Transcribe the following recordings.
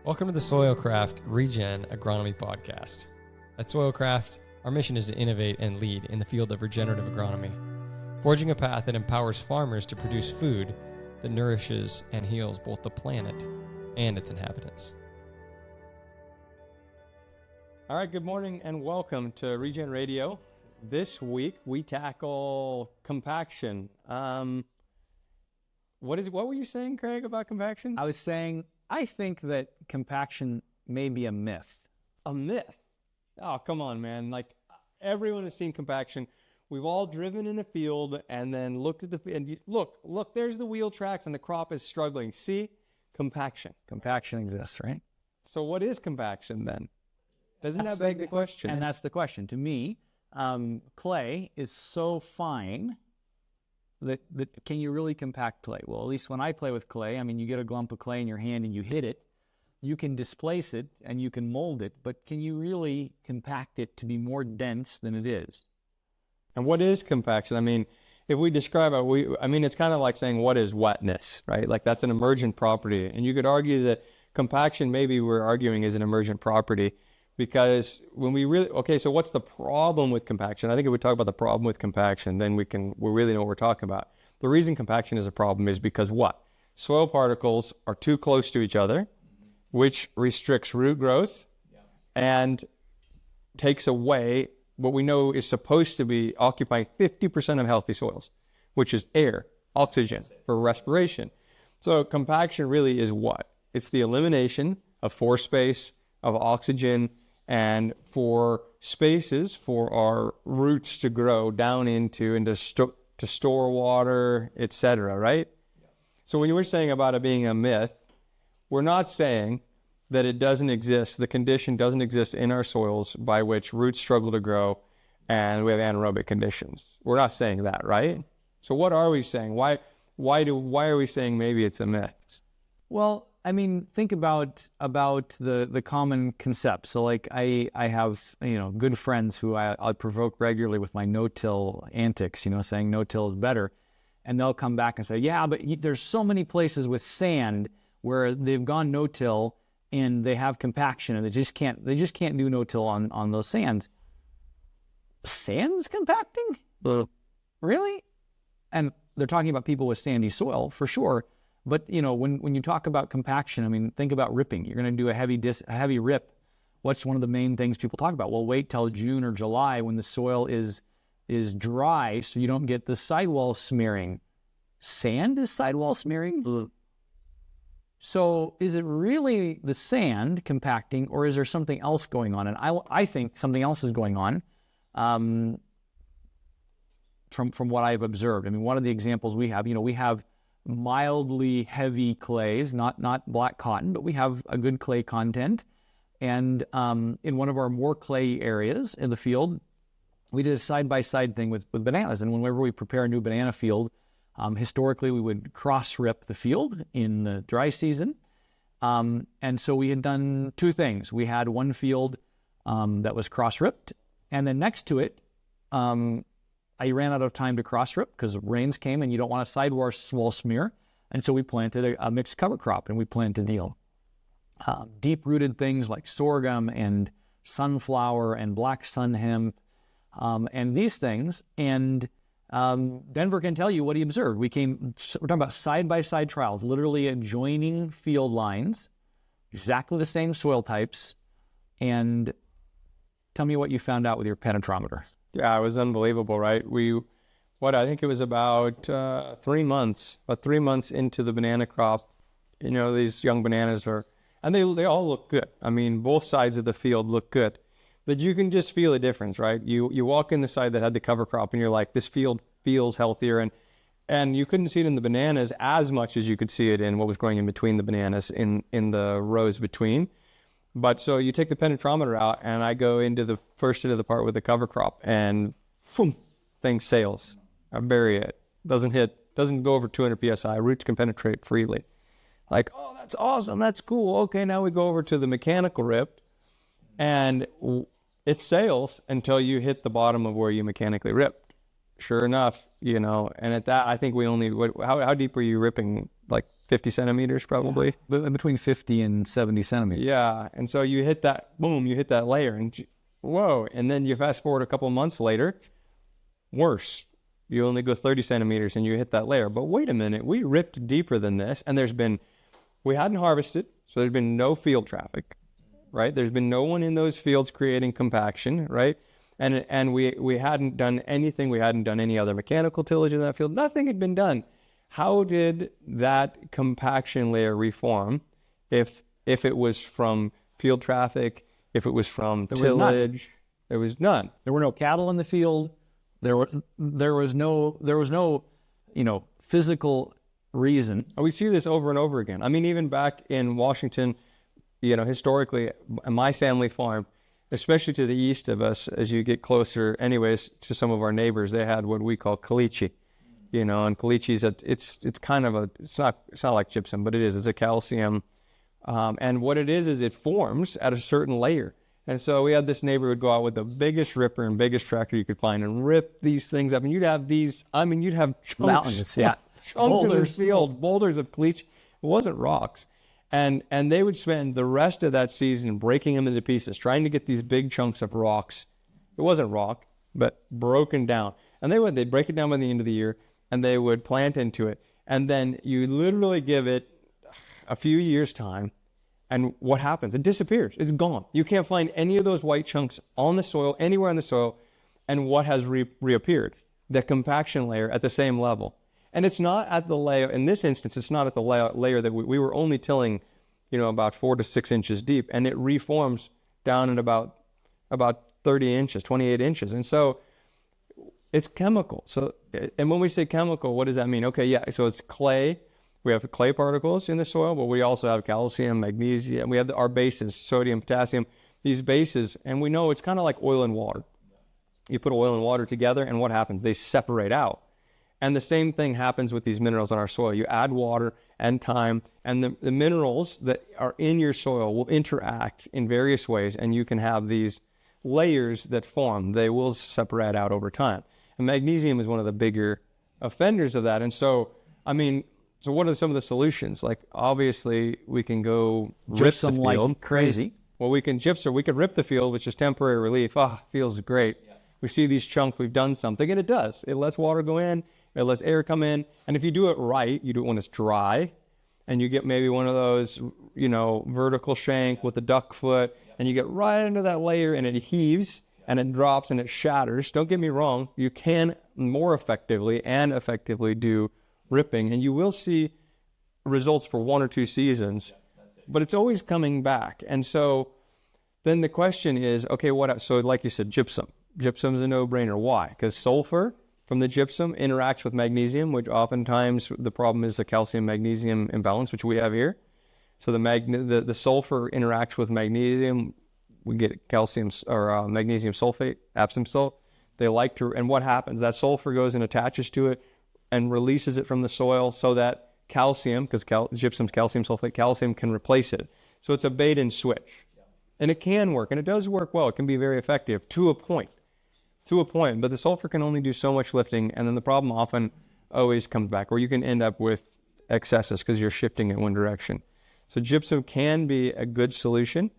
Welcome to the Soilcraft Regen Agronomy Podcast. At Soilcraft, our mission is to innovate and lead in the field of regenerative agronomy, forging a path that empowers farmers to produce food that nourishes and heals both the planet and its inhabitants. All right, good morning and welcome to Regen Radio. This week we tackle compaction. What were you saying, Craig, about compaction? I was saying, I think that compaction may be a myth. A myth? Oh, come on, man. Like, everyone has seen compaction. We've all driven in a field and then looked at look, there's the wheel tracks and the crop is struggling. See? Compaction. Compaction exists, right? So what is compaction then? Doesn't that beg the question? And that's the question. To me, clay is so fine that can you really compact clay? Well, at least when I play with clay, I mean, you get a lump of clay in your hand and you hit it, you can displace it and you can mold it, but can you really compact it to be more dense than it is? And what is compaction? I mean, if we describe it, it's kind of like saying what is wetness, right? Like that's an emergent property. And you could argue that compaction, maybe we're arguing, is an emergent property. Because when we so what's the problem with compaction? I think if we talk about the problem with compaction, then we really know what we're talking about. The reason compaction is a problem is because what? Soil particles are too close to each other, which restricts root growth and takes away what we know is supposed to be occupying 50% of healthy soils, which is air, oxygen for respiration. So compaction really is what? It's the elimination of pore space, of oxygen, and for spaces for our roots to grow down into and to store water, etc., right? Yeah. So when you were saying about it being a myth, we're not saying that it doesn't exist, the condition doesn't exist in our soils by which roots struggle to grow and we have anaerobic conditions. We're not saying that, right? So what are we saying? Why are we saying maybe it's a myth? Well, I mean, think about the common concept. So like I have, good friends who I provoke regularly with my no-till antics, saying no-till is better. And they'll come back and say, yeah, but there's so many places with sand where they've gone no-till and they have compaction and they just can't do no-till on those sands. Sand's compacting? Really? And they're talking about people with sandy soil for sure. But, when you talk about compaction, I mean, think about ripping. You're going to do a heavy rip. What's one of the main things people talk about? Well, wait till June or July when the soil is dry so you don't get the sidewall smearing. Sand is sidewall smearing? So is it really the sand compacting or is there something else going on? And I think something else is going on from what I've observed. I mean, one of the examples we have mildly heavy clays, not black cotton, but we have a good clay content. And in one of our more clay areas in the field, we did a side-by-side thing with bananas. And whenever we prepare a new banana field, historically we would cross-rip the field in the dry season. And so we had done two things. We had one field that was cross-ripped, and then next to it, I ran out of time to cross-rip because rains came and you don't want a sidewall smear. And so we planted a mixed cover crop and we planted deep-rooted things like sorghum and sunflower and black sun hemp and these things. And Denver can tell you what he observed. We're talking about side-by-side trials, literally adjoining field lines, exactly the same soil types. And tell me what you found out with your penetrometer. Yeah, it was unbelievable, right? I think it was about 3 months into the banana crop. These young bananas and they all look good. I mean, both sides of the field look good. But you can just feel a difference, right? You walk in the side that had the cover crop and you're like, this field feels healthier. And you couldn't see it in the bananas as much as you could see it in what was growing in between the bananas in the rows between. But so you take the penetrometer out and I go into the part with the cover crop and boom, thing sails. I bury it. Doesn't go over 200 psi. Roots can penetrate freely. Like, oh, that's awesome. That's cool. Okay, now we go over to the mechanical rip and it sails until you hit the bottom of where you mechanically ripped. Sure enough, and at that, I think we only, how deep were you ripping? Like 50 centimeters probably. But between 50 and 70 centimeters. Yeah. And so you hit that, boom, you hit that layer and whoa. And then you fast forward a couple months later, worse. You only go 30 centimeters and you hit that layer. But wait a minute, we ripped deeper than this. And we hadn't harvested, so there's been no field traffic, right? There's been no one in those fields creating compaction, right? And we hadn't done anything. We hadn't done any other mechanical tillage in that field. Nothing had been done. How did that compaction layer reform if it was from field traffic, if it was from tillage? There was none. There were no cattle in the field. There was no physical reason. We see this over and over again. I mean, even back in Washington, historically, my family farm, especially to the east of us, as you get closer, anyways, to some of our neighbors, they had what we call caliche. And caliche's it's kind of it's not like gypsum, but it is. It's a calcium, and what it is it forms at a certain layer. And so we had this neighbor who would go out with the biggest ripper and biggest tractor you could find and rip these things up. And you'd have you'd have chunks, mountains, yeah, chunks in this field, boulders of caliche. It wasn't rocks. And they would spend the rest of that season breaking them into pieces, trying to get these big chunks of rocks. It wasn't rock, but broken down. And they'd break it down by the end of the year, and they would plant into it. And then you literally give it a few years' time, and what happens? It disappears. It's gone. You can't find any of those white chunks on the soil, anywhere on the soil. And what has reappeared? The compaction layer at the same level. And it's not at the layer, in this instance, it's not at the layer that we were only tilling, about 4 to 6 inches deep. And it reforms down at about 30 inches, 28 inches. And so it's chemical. So, and when we say chemical, what does that mean? Okay, yeah, so it's clay. We have clay particles in the soil, but we also have calcium, magnesium. We have our bases, sodium, potassium, these bases. And we know it's kind of like oil and water. You put oil and water together, and what happens? They separate out. And the same thing happens with these minerals in our soil. You add water and time, and the minerals that are in your soil will interact in various ways, and you can have these layers that form. They will separate out over time. And magnesium is one of the bigger offenders of that. And so, so what are some of the solutions? Like, obviously, we can go gypsum rip the field. Like crazy. Well, we can gypsum. We could rip the field, which is temporary relief. Feels great. Yeah. We see these chunks. We've done something, and it does. It lets water go in. It lets air come in. And if you do it right, you do it when it's dry, and you get maybe one of those, vertical shank with a duck foot, and you get right into that layer, and it heaves, and it drops, and it shatters. Don't get me wrong. You can more effectively do ripping, and you will see results for 1 or 2 seasons, but it's always coming back. And so then the question is, okay, so like you said, gypsum. Gypsum is a no-brainer. Why? Because sulfur from the gypsum interacts with magnesium, which oftentimes the problem is the calcium-magnesium imbalance, which we have here. So the sulfur interacts with magnesium. We get calcium or magnesium sulfate, Epsom salt. They like to, and what happens? That sulfur goes and attaches to it and releases it from the soil so that calcium, because gypsum's calcium sulfate, calcium can replace it. So it's a bait and switch. And it can work, and it does work well. It can be very effective to a point, but the sulfur can only do so much lifting, and then the problem often always comes back, where you can end up with excesses because you're shifting in one direction. So gypsum can be a good solution.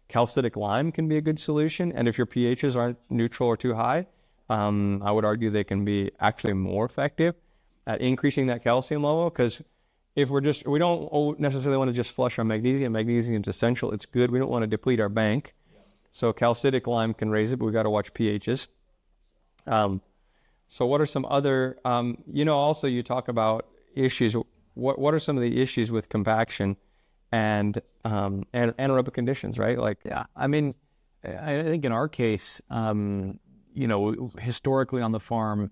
Calcitic lime can be a good solution, and if your pHs aren't neutral or too high, I would argue they can be actually more effective at increasing that calcium level, because if we don't necessarily want to just flush our magnesium. Magnesium is essential. It's good. We don't want to deplete our bank. So calcitic lime can raise it, but we got to watch pHs. So what are some other, also you talk about issues. What are some of the issues with compaction and anaerobic conditions, right? I think in our case, historically on the farm,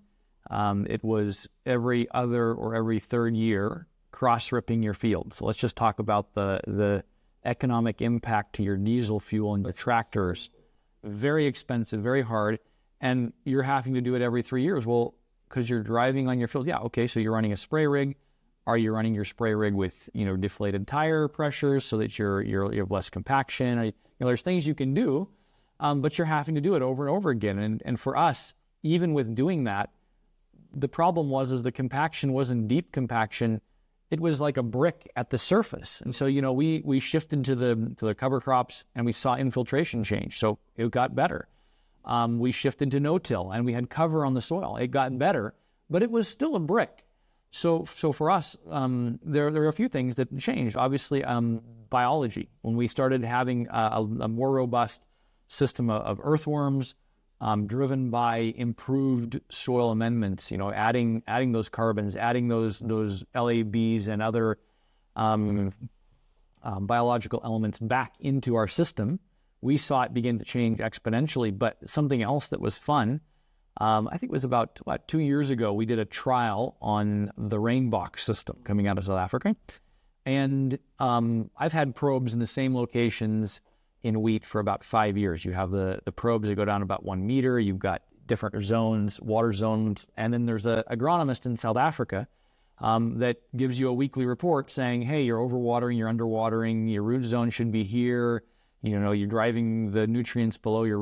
it was every other or every third year cross-ripping your field. So let's just talk about the economic impact to your diesel fuel and your tractors. Very expensive, very hard, and you're having to do it every 3 years. Well, because you're driving on your field. Yeah, okay, so you're running a spray rig. Are you running your spray rig with deflated tire pressures so that you have less compaction? There's things you can do, but you're having to do it over and over again. And for us, even with doing that, the problem was the compaction wasn't deep compaction. it was like a brick at the surface. And so, we shifted to the cover crops and we saw infiltration change. So it got better. We shifted to no-till and we had cover on the soil. It got better, but it was still a brick. So for us, there are a few things that changed. Obviously, biology. When we started having a more robust system of earthworms, driven by improved soil amendments, adding those carbons, adding those LABs and other biological elements back into our system, we saw it begin to change exponentially. But something else that was fun, I think it was about 2 years ago, we did a trial on the Rainbox system coming out of South Africa. And I've had probes in the same locations in wheat for about 5 years. You have the probes that go down about 1 meter. You've got different zones, water zones. And then there's an agronomist in South Africa that gives you a weekly report saying, hey, you're overwatering, you're underwatering, your root zone should be here. You're driving the nutrients below your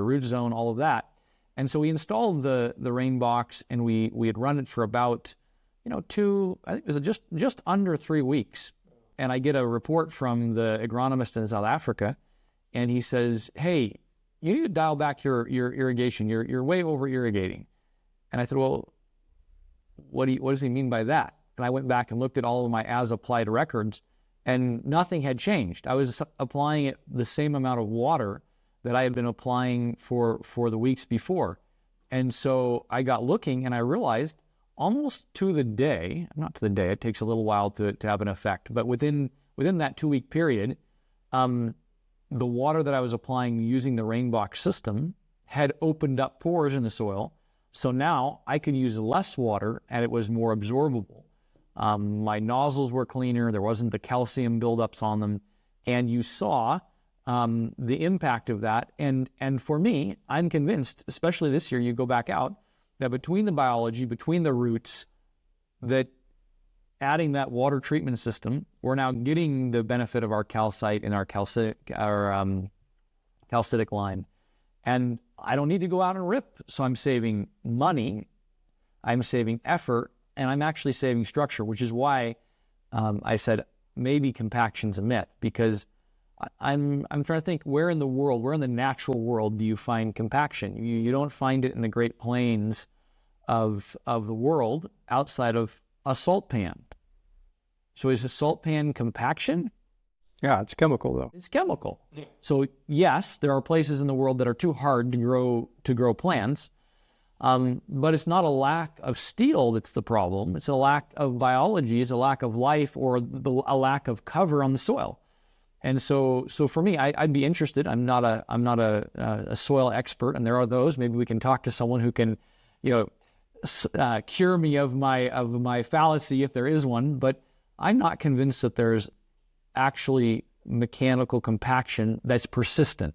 root zone, all of that. And so we installed the Rainbox, and we had run it for about, I think it was just under 3 weeks. And I get a report from the agronomist in South Africa, and he says, hey, you need to dial back your irrigation. You're way over irrigating. And I said, well, what does he mean by that? And I went back and looked at all of my as applied records, and nothing had changed. I was applying it the same amount of water that I had been applying for the weeks before. And so I got looking, and I realized almost to the day, not to the day, it takes a little while to have an effect, but within that 2 week period, the water that I was applying using the Rainbox system had opened up pores in the soil. So now I could use less water and it was more absorbable. My nozzles were cleaner. There wasn't the calcium buildups on them. And you saw the impact of that. And for me, I'm convinced, especially this year, you go back out, that between the biology, between the roots, that adding that water treatment system, we're now getting the benefit of our calcite and our calcitic line. And I don't need to go out and rip. So I'm saving money, I'm saving effort, and I'm actually saving structure, which is why I said maybe compaction's a myth, because I'm trying to think, where in the natural world do you find compaction? You don't find it in the Great Plains of the world outside of a salt pan. So is a salt pan compaction? Yeah, it's chemical though. It's chemical. Yeah. So yes, there are places in the world that are too hard to grow plants, but it's not a lack of steel that's the problem. It's a lack of biology. It's a lack of life, or a lack of cover on the soil. And so for me, I'd be interested. I'm not a soil expert, and there are those. Maybe we can talk to someone who can, cure me of my fallacy if there is one. But I'm not convinced that there's actually mechanical compaction that's persistent.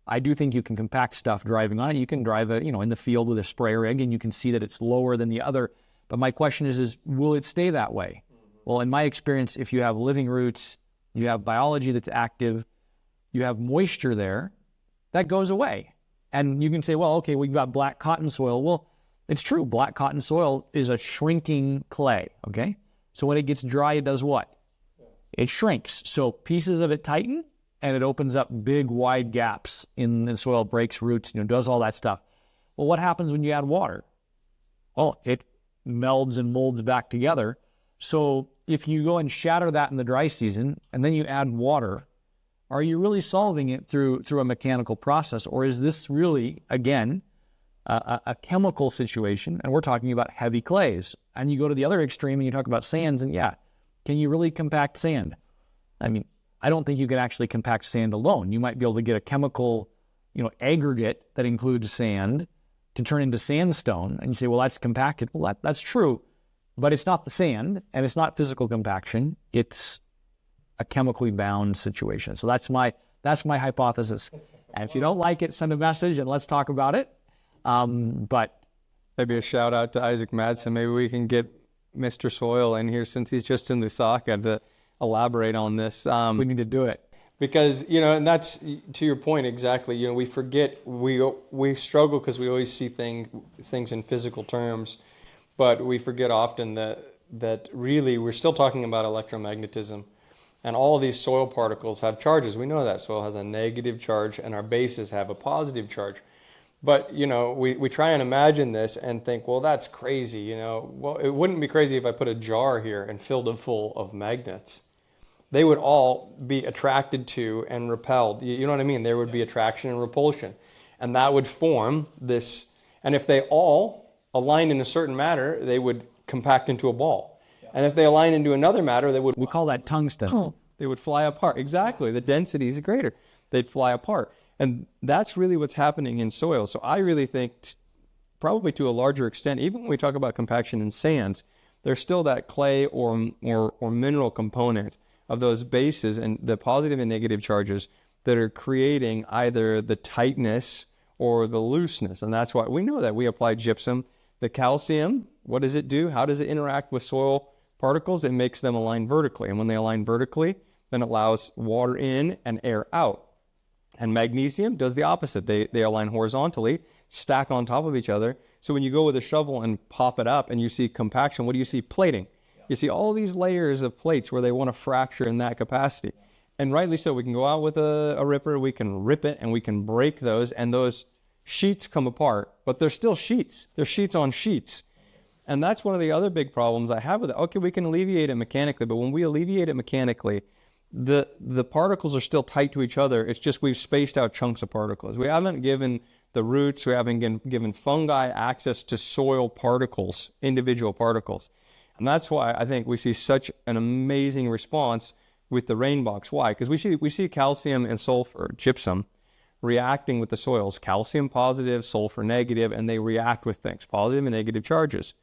I do think you can compact stuff driving on it. You can drive in the field with a sprayer rig, and you can see that it's lower than the other. But my question is will it stay that way? Mm-hmm. Well, in my experience, if you have living roots, you have biology that's active, you have moisture there, that goes away. And you can say, well, okay, we've got black cotton soil. Well, it's true. Black cotton soil is a shrinking clay, okay? So when it gets dry, it does what? It shrinks. So pieces of it tighten, and it opens up big, wide gaps in the soil, breaks roots, does all that stuff. Well, what happens when you add water? Well, it melds and molds back together. So if you go and shatter that in the dry season, and then you add water, are you really solving it through a mechanical process? Or is this really, again, a chemical situation? And we're talking about heavy clays. And you go to the other extreme and you talk about sands, and yeah, can you really compact sand? I mean, I don't think you can actually compact sand alone. You might be able to get a chemical, aggregate that includes sand to turn into sandstone. And you say, well, that's compacted. Well, that's true, but it's not the sand, and it's not physical compaction. It's a chemically bound situation. So that's my hypothesis. And if you don't like it, send a message and let's talk about it. But maybe a shout out to Isaac Madsen. Maybe we can get Mr. Soil in here, since he's just in Lusaka, to elaborate on this. We need to do it. Because, and that's to your point exactly. We forget, we struggle because we always see things in physical terms, but we forget often that that really we're still talking about electromagnetism. And all of these soil particles have charges. We know that soil has a negative charge and our bases have a positive charge. But, we try and imagine this and think, well, that's crazy, Well, it wouldn't be crazy if I put a jar here and filled it full of magnets. They would all be attracted to and repelled. You know what I mean? There would be attraction and repulsion. And that would form this. And if they all aligned in a certain manner, they would compact into a ball. And if they align into another matter, we call that tungsten. They would fly apart. Exactly. The density is greater. They'd fly apart. And that's really what's happening in soil. So I really think probably to a larger extent, even when we talk about compaction in sands, there's still that clay or mineral component of those bases and the positive and negative charges that are creating either the tightness or the looseness. And that's why we know that we apply gypsum. The calcium, what does it do? How does it interact with soil particles? It makes them align vertically. And when they align vertically, then it allows water in and air out. And magnesium does the opposite. They align horizontally, stack on top of each other. So when you go with a shovel and pop it up and you see compaction, what do you see? Plating. You see all these layers of plates where they want to fracture in that capacity. And rightly so, we can go out with a ripper, we can rip it and we can break those, and those sheets come apart, but they're still sheets. They're sheets on sheets. And that's one of the other big problems I have with it. Okay, we can alleviate it mechanically, but when we alleviate it mechanically, the particles are still tight to each other. It's just we've spaced out chunks of particles. We haven't given the roots, we haven't given fungi access to soil particles, individual particles. And that's why I think we see such an amazing response with the Rainbox. Why? Because we see calcium and sulfur, gypsum, reacting with the soils. Calcium positive, sulfur negative, and they react with things, positive and negative charges.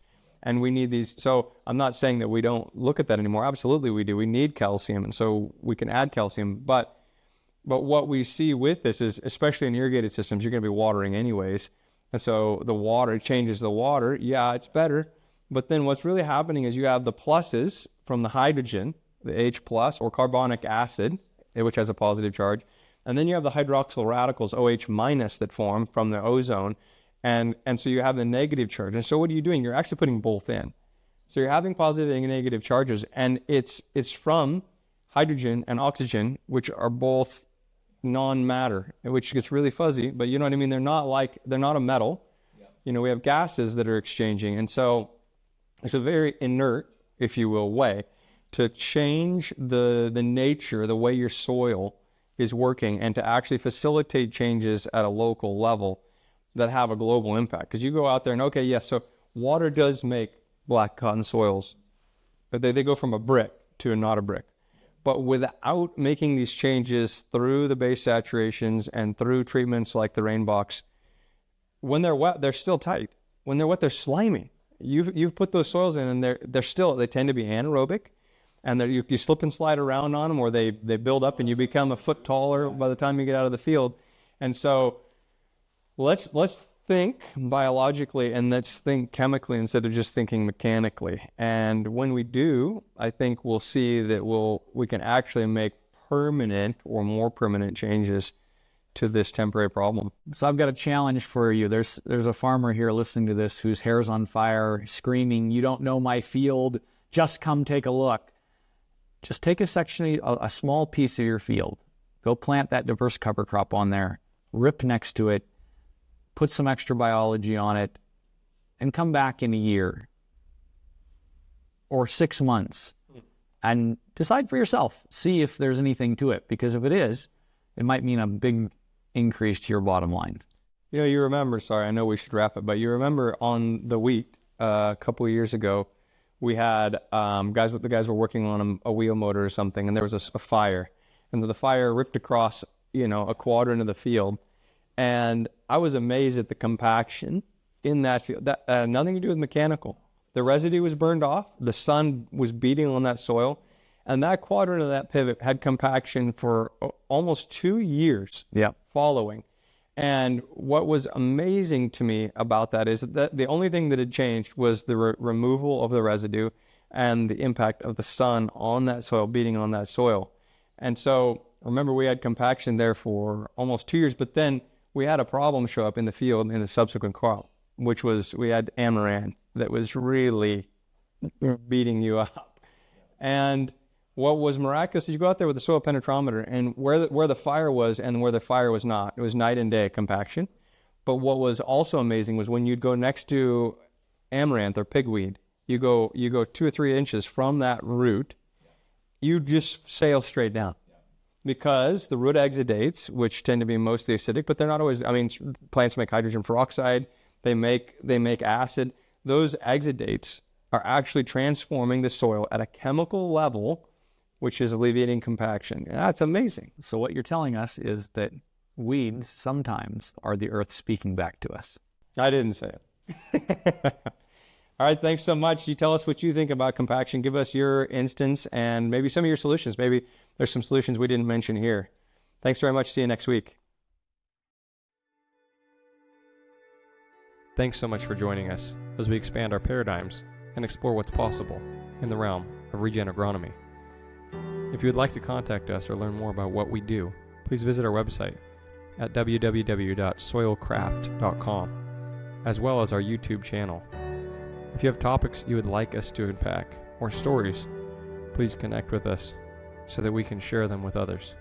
And we need these. So I'm not saying that we don't look at that anymore. Absolutely we do. We need calcium, and so we can add calcium. But what we see with this is, especially in irrigated systems, you're going to be watering anyways. And so the water changes the water. Yeah, it's better. But then what's really happening is you have the pluses from the hydrogen, the H plus, or carbonic acid, which has a positive charge. And then you have the hydroxyl radicals, OH minus, that form from the ozone. And so you have the negative charge. And so what are you doing? You're actually putting both in. So you're having positive and negative charges. And it's from hydrogen and oxygen, which are both non-matter, which gets really fuzzy. But you know what I mean? They're not a metal. Yeah. We have gases that are exchanging. And so it's a very inert, if you will, way to change the nature, the way your soil is working, and to actually facilitate changes at a local level that have a global impact. Because you go out there and, okay, yes, so water does make black cotton soils, but they go from a brick to not a brick. But without making these changes through the base saturations and through treatments like the Rainbox, when they're wet, they're still tight. When they're wet, they're slimy. You've put those soils in, and they tend to be anaerobic, and you slip and slide around on them, or they build up and you become a foot taller by the time you get out of the field. And so let's think biologically and let's think chemically instead of just thinking mechanically. And when we do, I think we'll see that we can actually make permanent or more permanent changes to this temporary problem. So I've got a challenge for you. There's a farmer here listening to this whose hair's on fire, screaming, "You don't know my field. Just come take a look." Just take a section, a small piece of your field. Go plant that diverse cover crop on there. Rip next to it. Put some extra biology on it. And come back in a year or 6 months and decide for yourself. See if there's anything to it. Because if it is, it might mean a big increase to your bottom line. You remember, sorry, I know we should wrap it, but you remember on the wheat a couple of years ago, we had the guys were working on a wheel motor or something, and there was a fire. And the fire ripped across, a quadrant of the field. And I was amazed at the compaction in that field. That had nothing to do with mechanical. The residue was burned off. The sun was beating on that soil. And that quadrant of that pivot had compaction for almost 2 years following. And what was amazing to me about that is that the only thing that had changed was the removal of the residue and the impact of the sun on that soil, beating on that soil. And so remember, we had compaction there for almost 2 years, but then we had a problem show up in the field in the subsequent crop, which was we had amaranth that was really beating you up. And what was miraculous is you go out there with the soil penetrometer, and where the fire was and where the fire was not, it was night and day compaction. But what was also amazing was when you'd go next to amaranth or pigweed, you go 2 or 3 inches from that root, you just sail straight down. Because the root exudates, which tend to be mostly acidic, but they're not always, I mean, plants make hydrogen peroxide, they make acid. Those exudates are actually transforming the soil at a chemical level, which is alleviating compaction. And that's amazing. So what you're telling us is that weeds sometimes are the earth speaking back to us. I didn't say it. All right, thanks so much. You tell us what you think about compaction. Give us your instance and maybe some of your solutions. Maybe there's some solutions we didn't mention here. Thanks very much. See you next week. Thanks so much for joining us as we expand our paradigms and explore what's possible in the realm of regen agronomy. If you would like to contact us or learn more about what we do, please visit our website at www.soilcraft.com, as well as our YouTube channel. If you have topics you would like us to unpack or stories, please connect with us so that we can share them with others.